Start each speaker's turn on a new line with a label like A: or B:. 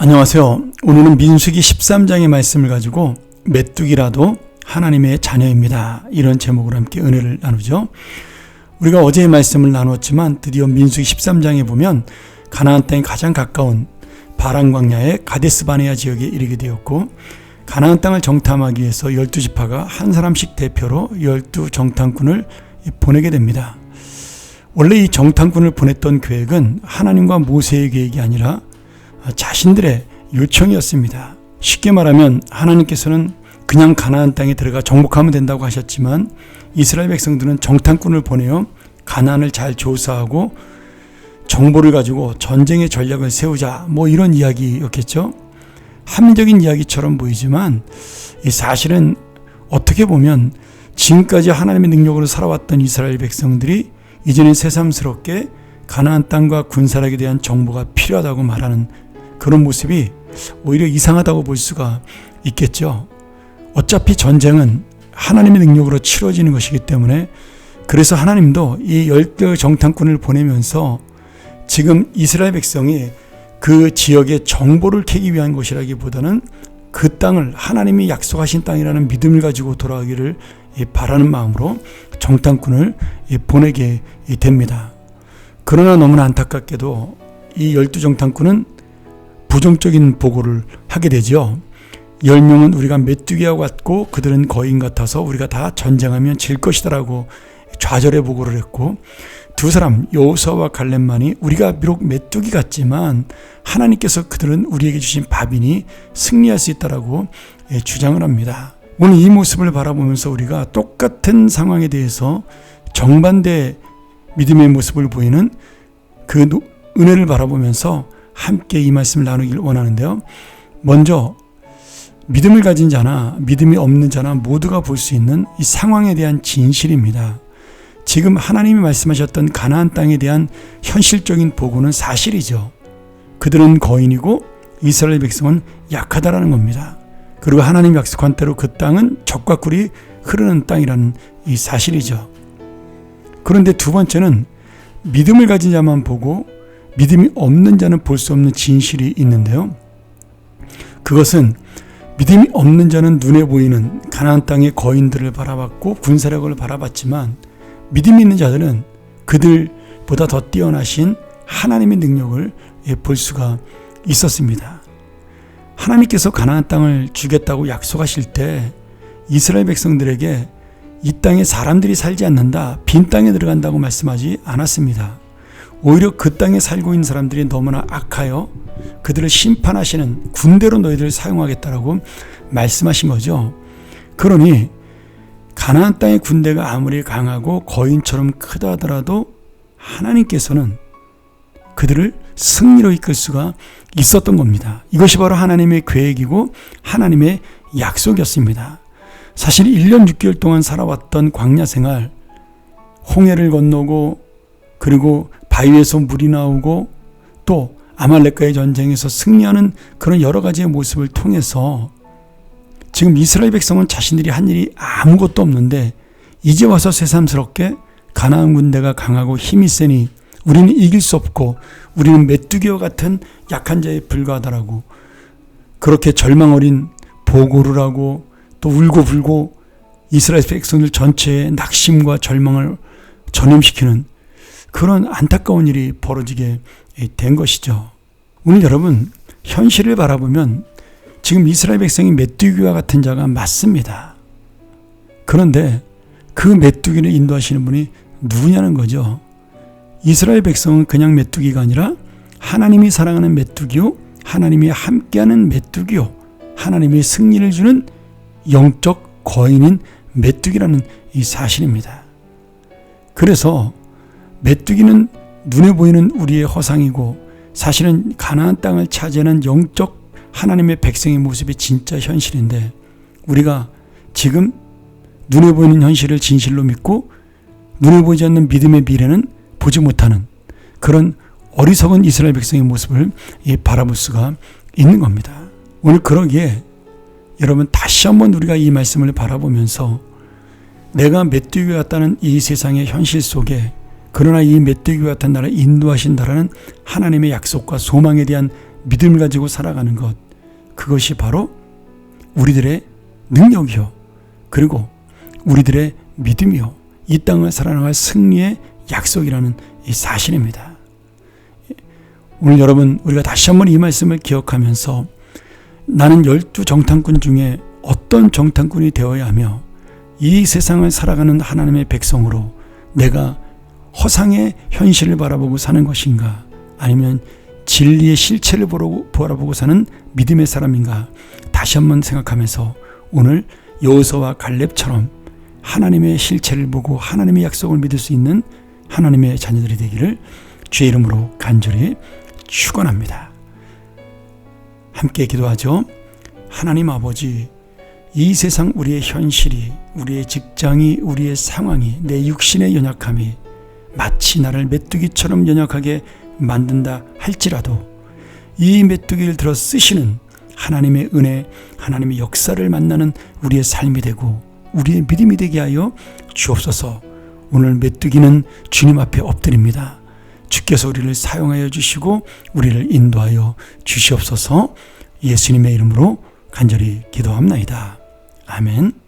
A: 안녕하세요. 오늘은 민수기 13장의 말씀을 가지고 메뚜기라도 하나님의 자녀입니다, 이런 제목으로 함께 은혜를 나누죠. 우리가 어제의 말씀을 나누었지만 드디어 민수기 13장에 보면 가나안 땅에 가장 가까운 바란 광야의 가데스 바네아 지역에 이르게 되었고, 가나안 땅을 정탐하기 위해서 12지파가 한 사람씩 대표로 12 정탐꾼을 보내게 됩니다. 원래 이 정탐꾼을 보냈던 계획은 하나님과 모세의 계획이 아니라 자신들의 요청이었습니다. 쉽게 말하면 하나님께서는 그냥 가나안 땅에 들어가 정복하면 된다고 하셨지만 이스라엘 백성들은 정탐꾼을 보내어 가나안을 잘 조사하고 정보를 가지고 전쟁의 전략을 세우자, 이런 이야기였겠죠. 합리적인 이야기처럼 보이지만 이 사실은 어떻게 보면 지금까지 하나님의 능력으로 살아왔던 이스라엘 백성들이 이제는 새삼스럽게 가나안 땅과 군사력에 대한 정보가 필요하다고 말하는 그런 모습이 오히려 이상하다고 볼 수가 있겠죠. 어차피 전쟁은 하나님의 능력으로 치러지는 것이기 때문에, 그래서 하나님도 이 10 정탐꾼을 보내면서 지금 이스라엘 백성이 그 지역의 정보를 캐기 위한 것이라기보다는 그 땅을 하나님이 약속하신 땅이라는 믿음을 가지고 돌아가기를 바라는 마음으로 정탐꾼을 보내게 됩니다. 그러나 너무나 안타깝게도 이 12 정탐꾼은 부정적인 보고를 하게 되죠. 10명은 우리가 메뚜기와 같고 그들은 거인 같아서 우리가 다 전쟁하면 질 것이다라고 좌절의 보고를 했고, 두 사람 여호수아와 갈렙만이 우리가 비록 메뚜기 같지만 하나님께서 그들은 우리에게 주신 밥이니 승리할 수 있다라고 주장을 합니다. 오늘 이 모습을 바라보면서 우리가 똑같은 상황에 대해서 정반대 믿음의 모습을 보이는 그 은혜를 바라보면서 함께 이 말씀을 나누길 원하는데요. 먼저 믿음을 가진 자나 믿음이 없는 자나 모두가 볼 수 있는 이 상황에 대한 진실입니다. 지금 하나님이 말씀하셨던 가나안 땅에 대한 현실적인 보고는 사실이죠. 그들은 거인이고 이스라엘 백성은 약하다라는 겁니다. 그리고 하나님 약속한 대로 그 땅은 젖과 꿀이 흐르는 땅이라는 이 사실이죠. 그런데 두 번째는 믿음을 가진 자만 보고 믿음이 없는 자는 볼 수 없는 진실이 있는데요. 그것은 믿음이 없는 자는 눈에 보이는 가나안 땅의 거인들을 바라봤고 군사력을 바라봤지만, 믿음이 있는 자들은 그들보다 더 뛰어나신 하나님의 능력을 볼 수가 있었습니다. 하나님께서 가나안 땅을 주겠다고 약속하실 때 이스라엘 백성들에게 이 땅에 사람들이 살지 않는다, 빈 땅에 들어간다고 말씀하지 않았습니다. 오히려 그 땅에 살고 있는 사람들이 너무나 악하여 그들을 심판하시는 군대로 너희들을 사용하겠다라고 말씀하신 거죠. 그러니 가나안 땅의 군대가 아무리 강하고 거인처럼 크다 하더라도 하나님께서는 그들을 승리로 이끌 수가 있었던 겁니다. 이것이 바로 하나님의 계획이고 하나님의 약속이었습니다. 사실 1년 6개월 동안 살아왔던 광야 생활, 홍해를 건너고 그리고 바위에서 물이 나오고 또 아말렉과의 전쟁에서 승리하는 그런 여러 가지의 모습을 통해서 지금 이스라엘 백성은 자신들이 한 일이 아무것도 없는데 이제 와서 새삼스럽게 가나안 군대가 강하고 힘이 세니 우리는 이길 수 없고 우리는 메뚜기와 같은 약한 자에 불과하다라고 그렇게 절망 어린 보고를 하고 또 울고 불고 이스라엘 백성들 전체의 낙심과 절망을 전염시키는 그런 안타까운 일이 벌어지게 된 것이죠. 오늘 여러분, 현실을 바라보면 지금 이스라엘 백성이 메뚜기와 같은 자가 맞습니다. 그런데 그 메뚜기를 인도하시는 분이 누구냐는 거죠. 이스라엘 백성은 그냥 메뚜기가 아니라 하나님이 사랑하는 메뚜기요, 하나님이 함께하는 메뚜기요, 하나님이 승리를 주는 영적 거인인 메뚜기라는 이 사실입니다. 그래서 메뚜기는 눈에 보이는 우리의 허상이고 사실은 가나안 땅을 차지하는 영적 하나님의 백성의 모습이 진짜 현실인데, 우리가 지금 눈에 보이는 현실을 진실로 믿고 눈에 보이지 않는 믿음의 미래는 보지 못하는 그런 어리석은 이스라엘 백성의 모습을 바라볼 수가 있는 겁니다. 오늘 그러기에 여러분, 다시 한번 우리가 이 말씀을 바라보면서 내가 메뚜기 같다는 이 세상의 현실 속에 그러나 이 메뚜기와 같은 나를 인도하신다라는 하나님의 약속과 소망에 대한 믿음을 가지고 살아가는 것, 그것이 바로 우리들의 능력이요, 그리고 우리들의 믿음이요, 이 땅을 살아나갈 승리의 약속이라는 이 사실입니다. 오늘 여러분, 우리가 다시 한번 이 말씀을 기억하면서 나는 12정탐꾼 중에 어떤 정탐꾼이 되어야 하며 이 세상을 살아가는 하나님의 백성으로 내가 허상의 현실을 바라보고 사는 것인가, 아니면 진리의 실체를 바라보고 사는 믿음의 사람인가, 다시 한번 생각하면서 오늘 여호수아와 갈렙처럼 하나님의 실체를 보고 하나님의 약속을 믿을 수 있는 하나님의 자녀들이 되기를 주의 이름으로 간절히 축원합니다. 함께 기도하죠. 하나님 아버지, 이 세상 우리의 현실이, 우리의 직장이, 우리의 상황이, 내 육신의 연약함이 마치 나를 메뚜기처럼 연약하게 만든다 할지라도 이 메뚜기를 들어 쓰시는 하나님의 은혜, 하나님의 역사를 만나는 우리의 삶이 되고 우리의 믿음이 되게 하여 주옵소서. 오늘 메뚜기는 주님 앞에 엎드립니다. 주께서 우리를 사용하여 주시고 우리를 인도하여 주시옵소서. 예수님의 이름으로 간절히 기도합나이다. 아멘.